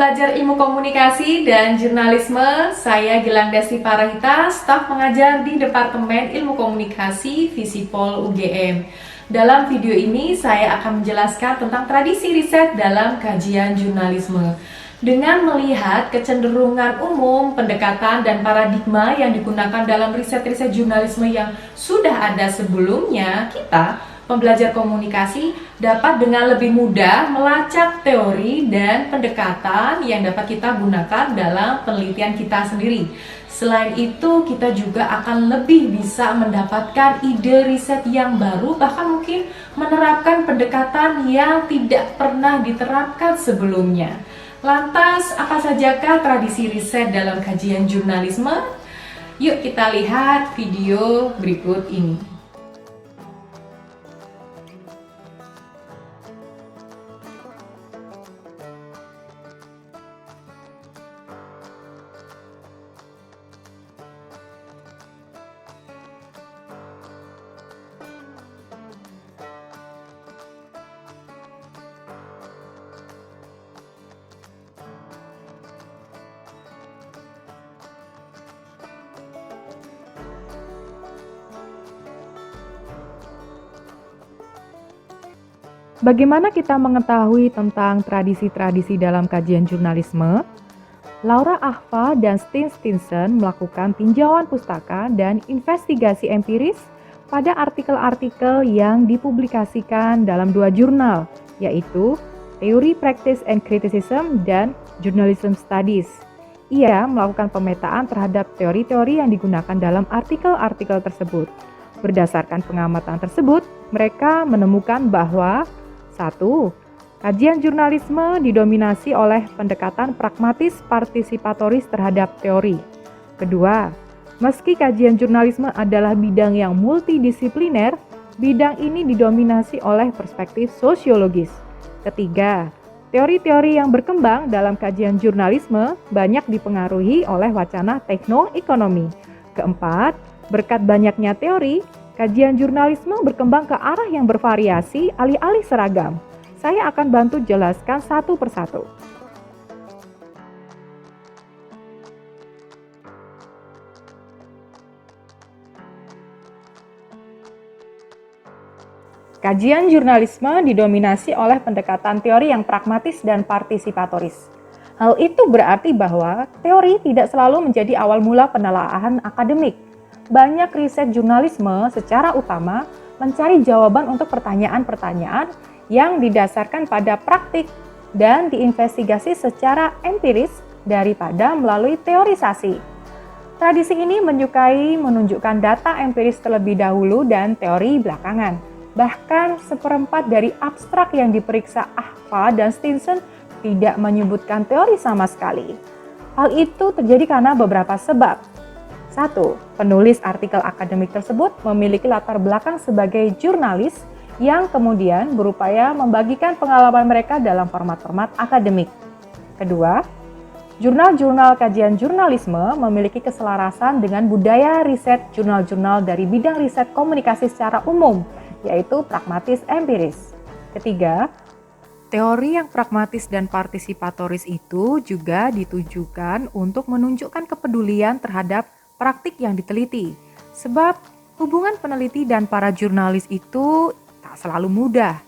pembelajar ilmu komunikasi dan jurnalisme, saya Gilang Desti Parahita, staf pengajar di Departemen Ilmu Komunikasi Visipol UGM. Dalam video ini, saya akan menjelaskan tentang tradisi riset dalam kajian jurnalisme. Dengan melihat kecenderungan umum, pendekatan, dan paradigma yang digunakan dalam riset-riset jurnalisme yang sudah ada sebelumnya, pembelajar komunikasi dapat dengan lebih mudah melacak teori dan pendekatan yang dapat kita gunakan dalam penelitian kita sendiri. Selain itu, kita juga akan lebih bisa mendapatkan ide riset yang baru, bahkan mungkin menerapkan pendekatan yang tidak pernah diterapkan sebelumnya. Lantas, apa sajakah tradisi riset dalam kajian jurnalisme? Yuk kita lihat video berikut ini. Bagaimana kita mengetahui tentang tradisi-tradisi dalam kajian jurnalisme? Laura Ahva dan Stijn Steensen melakukan tinjauan pustaka dan investigasi empiris pada artikel-artikel yang dipublikasikan dalam dua jurnal, yaitu Theory, Practice, and Criticism dan Journalism Studies. Ia melakukan pemetaan terhadap teori-teori yang digunakan dalam artikel-artikel tersebut. Berdasarkan pengamatan tersebut, mereka menemukan bahwa 1. Kajian jurnalisme didominasi oleh pendekatan pragmatis partisipatoris terhadap teori. Kedua, meski kajian jurnalisme adalah bidang yang multidisipliner, bidang ini didominasi oleh perspektif sosiologis. Ketiga, teori-teori yang berkembang dalam kajian jurnalisme banyak dipengaruhi oleh wacana tekno-ekonomi. Keempat, berkat banyaknya teori, kajian jurnalisme berkembang ke arah yang bervariasi alih-alih seragam. Saya akan bantu jelaskan satu persatu. Kajian jurnalisme didominasi oleh pendekatan teori yang pragmatis dan partisipatoris. Hal itu berarti bahwa teori tidak selalu menjadi awal mula penelaahan akademik. Banyak riset jurnalisme secara utama mencari jawaban untuk pertanyaan-pertanyaan yang didasarkan pada praktik dan diinvestigasi secara empiris daripada melalui teorisasi. Tradisi ini menyukai menunjukkan data empiris terlebih dahulu dan teori belakangan. Bahkan seperempat dari abstrak yang diperiksa Ahva dan Steensen tidak menyebutkan teori sama sekali. Hal itu terjadi karena beberapa sebab. 1. Penulis artikel akademik tersebut memiliki latar belakang sebagai jurnalis yang kemudian berupaya membagikan pengalaman mereka dalam format-format akademik. Kedua, jurnal-jurnal kajian jurnalisme memiliki keselarasan dengan budaya riset jurnal-jurnal dari bidang riset komunikasi secara umum, yaitu pragmatis empiris. Ketiga, teori yang pragmatis dan partisipatoris itu juga ditujukan untuk menunjukkan kepedulian terhadap praktik yang diteliti, sebab hubungan peneliti dan para jurnalis itu tak selalu mudah.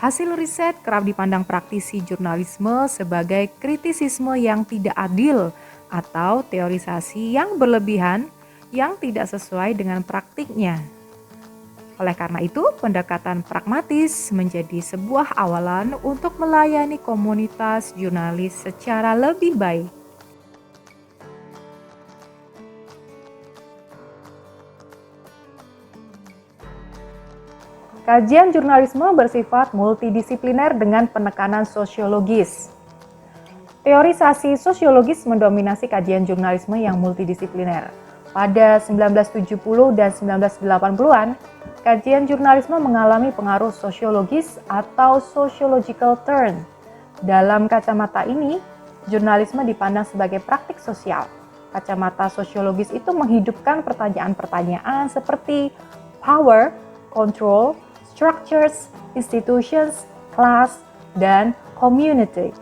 Hasil riset kerap dipandang praktisi jurnalisme sebagai kritisisme yang tidak adil atau teorisasi yang berlebihan yang tidak sesuai dengan praktiknya. Oleh karena itu, pendekatan pragmatis menjadi sebuah awalan untuk melayani komunitas jurnalis secara lebih baik. Kajian jurnalisme bersifat multidisipliner dengan penekanan sosiologis. Teorisasi sosiologis mendominasi kajian jurnalisme yang multidisipliner. Pada 1970 dan 1980-an, kajian jurnalisme mengalami pengaruh sosiologis atau sociological turn. Dalam kacamata ini, jurnalisme dipandang sebagai praktik sosial. Kacamata sosiologis itu menghidupkan pertanyaan-pertanyaan seperti power, control, structures, institutions, class, dan community.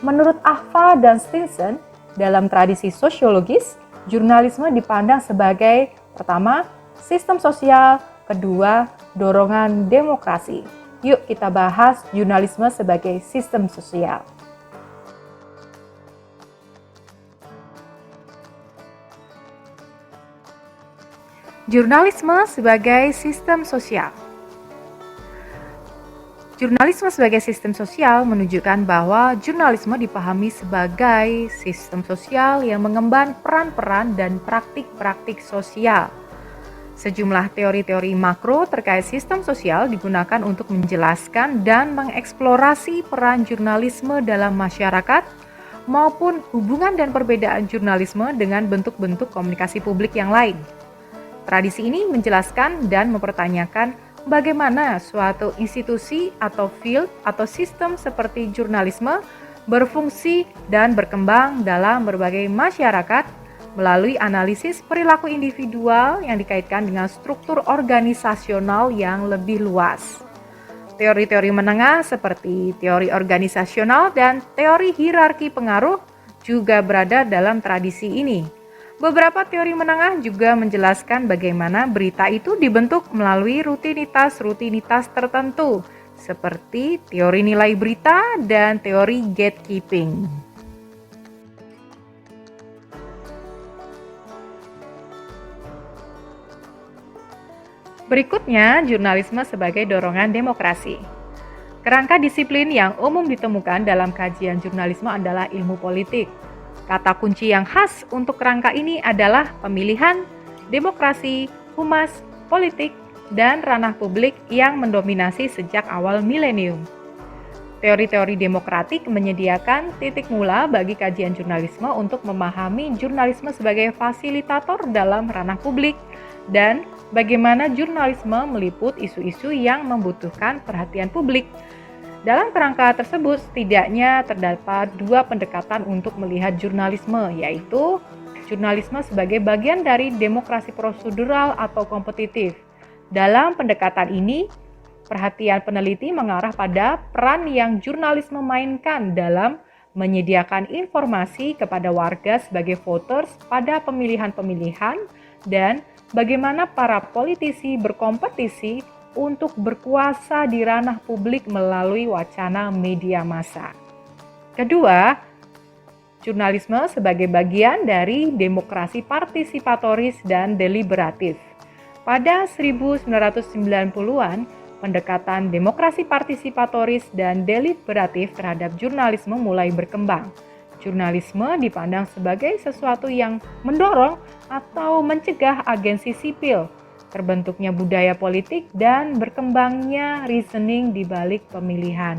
Menurut Ahfa dan Stinson, dalam tradisi sosiologis, jurnalisme dipandang sebagai pertama, sistem sosial, kedua, dorongan demokrasi. Yuk kita bahas jurnalisme sebagai sistem sosial. Jurnalisme sebagai sistem sosial. Jurnalisme sebagai sistem sosial menunjukkan bahwa jurnalisme dipahami sebagai sistem sosial yang mengemban peran-peran dan praktik-praktik sosial. Sejumlah teori-teori makro terkait sistem sosial digunakan untuk menjelaskan dan mengeksplorasi peran jurnalisme dalam masyarakat maupun hubungan dan perbedaan jurnalisme dengan bentuk-bentuk komunikasi publik yang lain. Tradisi ini menjelaskan dan mempertanyakan bagaimana suatu institusi atau field atau sistem seperti jurnalisme berfungsi dan berkembang dalam berbagai masyarakat melalui analisis perilaku individual yang dikaitkan dengan struktur organisasional yang lebih luas. Teori-teori menengah seperti teori organisasional dan teori hierarki pengaruh juga berada dalam tradisi ini. Beberapa teori menengah juga menjelaskan bagaimana berita itu dibentuk melalui rutinitas-rutinitas tertentu, seperti teori nilai berita dan teori gatekeeping. Berikutnya, jurnalisme sebagai dorongan demokrasi. Kerangka disiplin yang umum ditemukan dalam kajian jurnalisme adalah ilmu politik. Kata kunci yang khas untuk kerangka ini adalah pemilihan, demokrasi, humas, politik, dan ranah publik yang mendominasi sejak awal milenium. Teori-teori demokratik menyediakan titik mula bagi kajian jurnalisme untuk memahami jurnalisme sebagai fasilitator dalam ranah publik dan bagaimana jurnalisme meliput isu-isu yang membutuhkan perhatian publik. Dalam kerangka tersebut, setidaknya terdapat dua pendekatan untuk melihat jurnalisme, yaitu jurnalisme sebagai bagian dari demokrasi prosedural atau kompetitif. Dalam pendekatan ini, perhatian peneliti mengarah pada peran yang jurnalisme mainkan dalam menyediakan informasi kepada warga sebagai voters pada pemilihan-pemilihan dan bagaimana para politisi berkompetisi untuk berkuasa di ranah publik melalui wacana media massa. Kedua, jurnalisme sebagai bagian dari demokrasi partisipatoris dan deliberatif. Pada 1990-an, pendekatan demokrasi partisipatoris dan deliberatif terhadap jurnalisme mulai berkembang. Jurnalisme dipandang sebagai sesuatu yang mendorong atau mencegah agensi sipil, terbentuknya budaya politik, dan berkembangnya reasoning di balik pemilihan.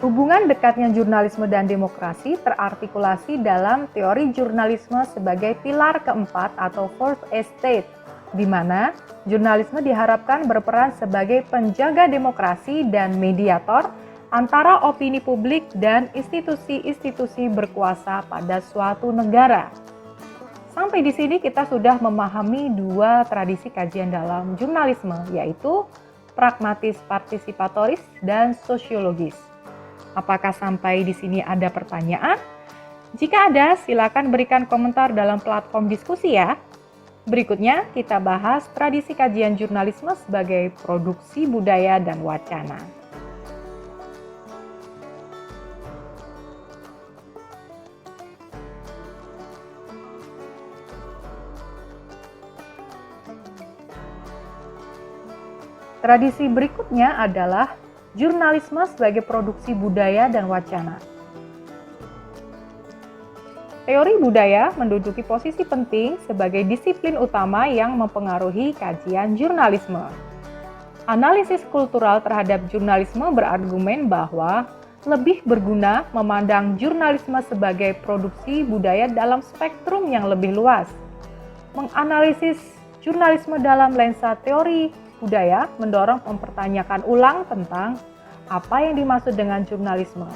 Hubungan dekatnya jurnalisme dan demokrasi terartikulasi dalam teori jurnalisme sebagai pilar keempat atau fourth estate, di mana jurnalisme diharapkan berperan sebagai penjaga demokrasi dan mediator antara opini publik dan institusi-institusi berkuasa pada suatu negara. Sampai di sini kita sudah memahami dua tradisi kajian dalam jurnalisme, yaitu pragmatis partisipatoris dan sosiologis. Apakah sampai di sini ada pertanyaan? Jika ada, silakan berikan komentar dalam platform diskusi ya. Berikutnya kita bahas tradisi kajian jurnalisme sebagai produksi budaya dan wacana. Tradisi berikutnya adalah jurnalisme sebagai produksi budaya dan wacana. Teori budaya menduduki posisi penting sebagai disiplin utama yang mempengaruhi kajian jurnalisme. Analisis kultural terhadap jurnalisme berargumen bahwa lebih berguna memandang jurnalisme sebagai produksi budaya dalam spektrum yang lebih luas. Menganalisis jurnalisme dalam lensa teori budaya mendorong mempertanyakan ulang tentang apa yang dimaksud dengan jurnalisme,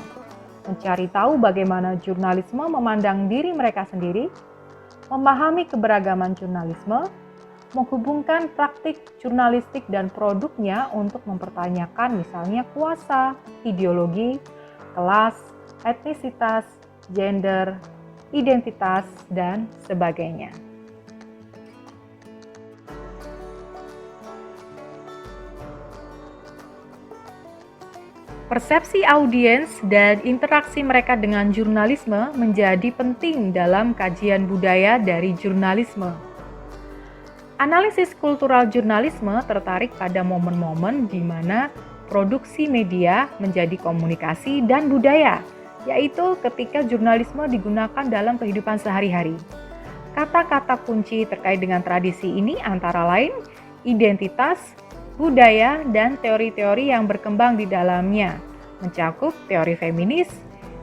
mencari tahu bagaimana jurnalisme memandang diri mereka sendiri, memahami keberagaman jurnalisme, menghubungkan praktik jurnalistik dan produknya untuk mempertanyakan misalnya kuasa, ideologi, kelas, etnisitas, gender, identitas, dan sebagainya. Persepsi audiens dan interaksi mereka dengan jurnalisme menjadi penting dalam kajian budaya dari jurnalisme. Analisis kultural jurnalisme tertarik pada momen-momen di mana produksi media menjadi komunikasi dan budaya, yaitu ketika jurnalisme digunakan dalam kehidupan sehari-hari. Kata-kata kunci terkait dengan tradisi ini antara lain identitas, budaya, dan teori-teori yang berkembang di dalamnya, mencakup teori feminis,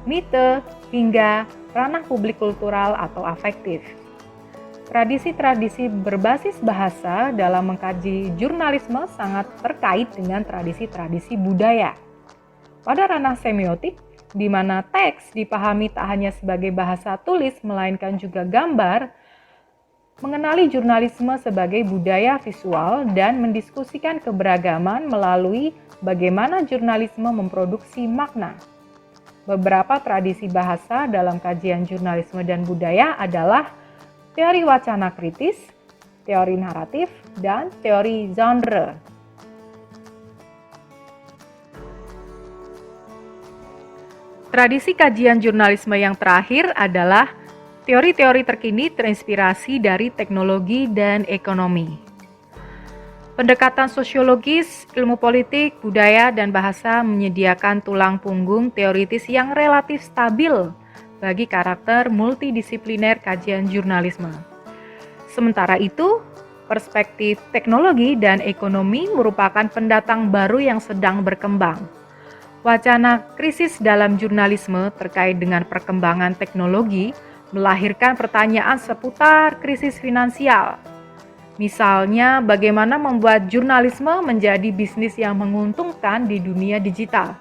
mite, hingga ranah publik kultural atau afektif. Tradisi-tradisi berbasis bahasa dalam mengkaji jurnalisme sangat terkait dengan tradisi-tradisi budaya. Pada ranah semiotik, di mana teks dipahami tak hanya sebagai bahasa tulis melainkan juga gambar, mengenali jurnalisme sebagai budaya visual dan mendiskusikan keberagaman melalui bagaimana jurnalisme memproduksi makna. Beberapa tradisi bahasa dalam kajian jurnalisme dan budaya adalah teori wacana kritis, teori naratif, dan teori genre. Tradisi kajian jurnalisme yang terakhir adalah teori-teori terkini terinspirasi dari teknologi dan ekonomi. Pendekatan sosiologis, ilmu politik, budaya, dan bahasa menyediakan tulang punggung teoritis yang relatif stabil bagi karakter multidisipliner kajian jurnalisme. Sementara itu, perspektif teknologi dan ekonomi merupakan pendatang baru yang sedang berkembang. Wacana krisis dalam jurnalisme terkait dengan perkembangan teknologi melahirkan pertanyaan seputar krisis finansial. Misalnya, bagaimana membuat jurnalisme menjadi bisnis yang menguntungkan di dunia digital.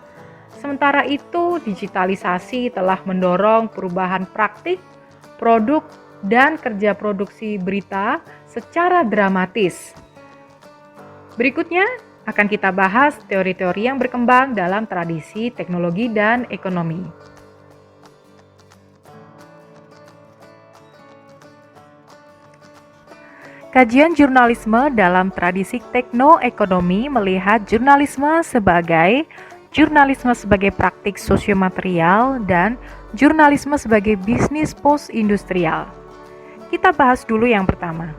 Sementara itu, digitalisasi telah mendorong perubahan praktik, produk, dan kerja produksi berita secara dramatis. Berikutnya akan kita bahas teori-teori yang berkembang dalam tradisi teknologi dan ekonomi. Kajian jurnalisme dalam tradisi teknoekonomi melihat jurnalisme sebagai praktik sosiomaterial dan jurnalisme sebagai bisnis post-industrial. Kita bahas dulu yang pertama.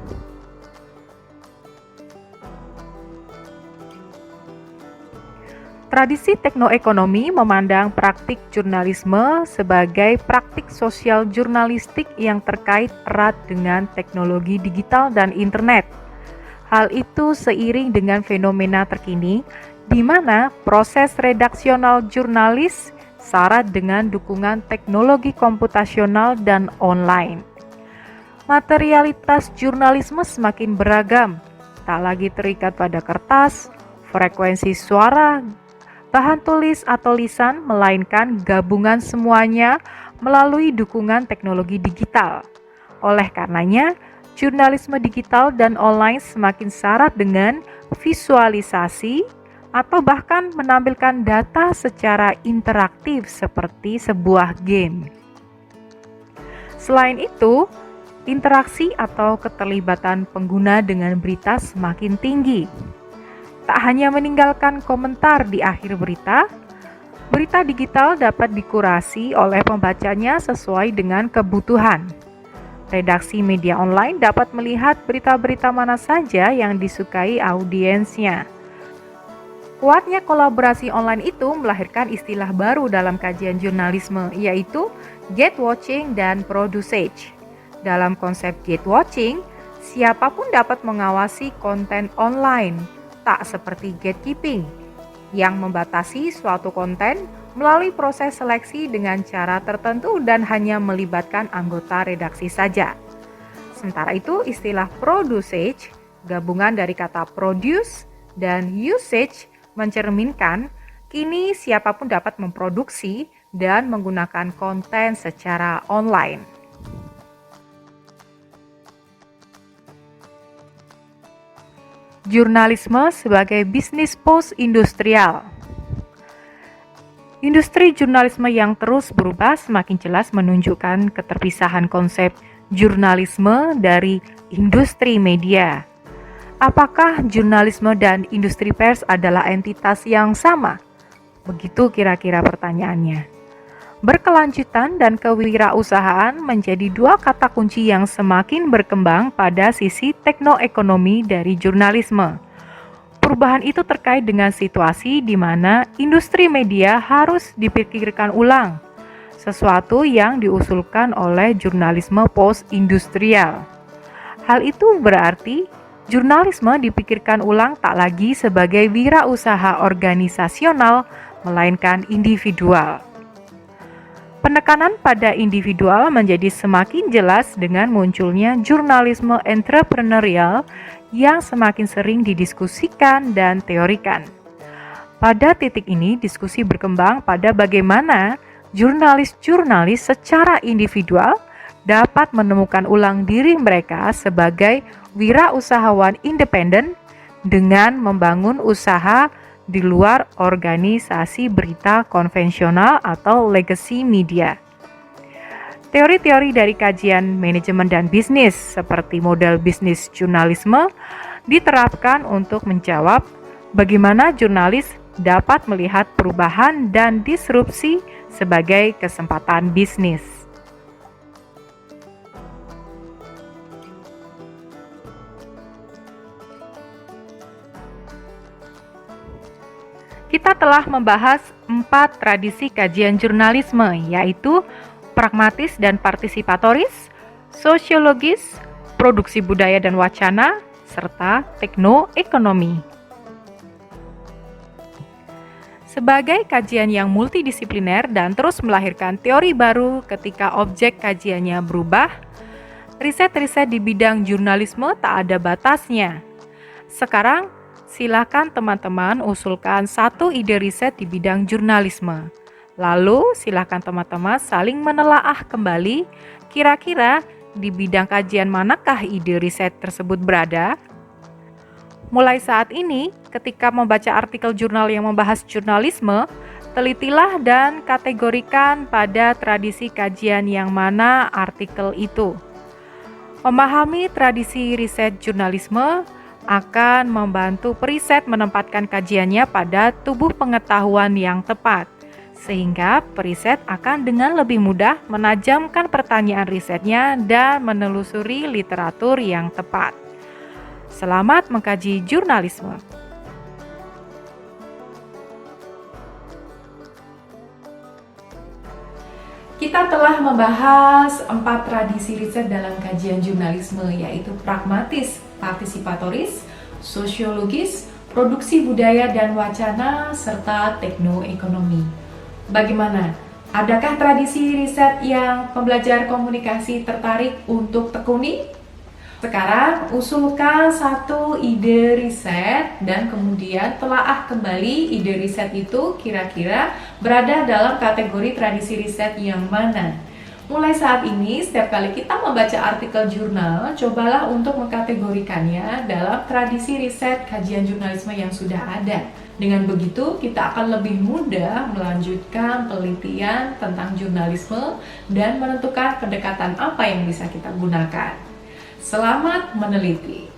Tradisi teknoekonomi memandang praktik jurnalisme sebagai praktik sosial jurnalistik yang terkait erat dengan teknologi digital dan internet. Hal itu seiring dengan fenomena terkini di mana proses redaksional jurnalis syarat dengan dukungan teknologi komputasional dan online. Materialitas jurnalisme semakin beragam, tak lagi terikat pada kertas, frekuensi suara, bahan tulis atau lisan, melainkan gabungan semuanya melalui dukungan teknologi digital. Oleh karenanya, jurnalisme digital dan online semakin syarat dengan visualisasi atau bahkan menampilkan data secara interaktif seperti sebuah game. Selain itu, interaksi atau keterlibatan pengguna dengan berita semakin tinggi. Tak hanya meninggalkan komentar di akhir berita, berita digital dapat dikurasi oleh pembacanya sesuai dengan kebutuhan. Redaksi media online dapat melihat berita-berita mana saja yang disukai audiensnya. Kuatnya kolaborasi online itu melahirkan istilah baru dalam kajian jurnalisme, yaitu gatewatching dan producage. Dalam konsep gatewatching, siapapun dapat mengawasi konten online, tak seperti gatekeeping, yang membatasi suatu konten melalui proses seleksi dengan cara tertentu dan hanya melibatkan anggota redaksi saja. Sementara itu, istilah producage, gabungan dari kata produce dan usage, mencerminkan kini siapapun dapat memproduksi dan menggunakan konten secara online. Jurnalisme sebagai bisnis post-industrial. Industri jurnalisme yang terus berubah semakin jelas menunjukkan keterpisahan konsep jurnalisme dari industri media. Apakah jurnalisme dan industri pers adalah entitas yang sama? Begitu kira-kira pertanyaannya. Berkelanjutan dan kewirausahaan menjadi dua kata kunci yang semakin berkembang pada sisi teknoekonomi dari jurnalisme. Perubahan itu terkait dengan situasi di mana industri media harus dipikirkan ulang, sesuatu yang diusulkan oleh jurnalisme post-industrial. Hal itu berarti jurnalisme dipikirkan ulang tak lagi sebagai wirausaha organisasional, melainkan individual. Penekanan pada individual menjadi semakin jelas dengan munculnya jurnalisme entrepreneurial yang semakin sering didiskusikan dan teorikan. Pada titik ini, diskusi berkembang pada bagaimana jurnalis-jurnalis secara individual dapat menemukan ulang diri mereka sebagai wirausahawan independen dengan membangun usaha di luar organisasi berita konvensional atau legacy media. Teori-teori dari kajian manajemen dan bisnis seperti model bisnis jurnalisme diterapkan untuk menjawab bagaimana jurnalis dapat melihat perubahan dan disrupsi sebagai kesempatan bisnis. Kita telah membahas 4 tradisi kajian jurnalisme, yaitu pragmatis dan partisipatoris, sosiologis, produksi budaya dan wacana, serta teknoekonomi. Sebagai kajian yang multidisipliner dan terus melahirkan teori baru ketika objek kajiannya berubah, riset-riset di bidang jurnalisme tak ada batasnya. Sekarang, silakan teman-teman usulkan satu ide riset di bidang jurnalisme. Lalu silakan teman-teman saling menelaah kembali kira-kira di bidang kajian manakah ide riset tersebut berada. Mulai saat ini, ketika membaca artikel jurnal yang membahas jurnalisme, telitilah dan kategorikan pada tradisi kajian yang mana artikel itu. Memahami tradisi riset jurnalisme akan membantu periset menempatkan kajiannya pada tubuh pengetahuan yang tepat, sehingga periset akan dengan lebih mudah menajamkan pertanyaan risetnya dan menelusuri literatur yang tepat. Selamat mengkaji jurnalisme. Kita telah membahas 4 tradisi riset dalam kajian jurnalisme, yaitu pragmatis, partisipatoris, sosiologis, produksi budaya dan wacana, serta teknoekonomi. Bagaimana? Adakah tradisi riset yang pembelajar komunikasi tertarik untuk tekuni? Sekarang usulkan satu ide riset dan kemudian telaah kembali ide riset itu kira-kira berada dalam kategori tradisi riset yang mana. Mulai saat ini, setiap kali kita membaca artikel jurnal, cobalah untuk mengkategorikannya dalam tradisi riset kajian jurnalisme yang sudah ada. Dengan begitu, kita akan lebih mudah melanjutkan penelitian tentang jurnalisme dan menentukan pendekatan apa yang bisa kita gunakan. Selamat meneliti!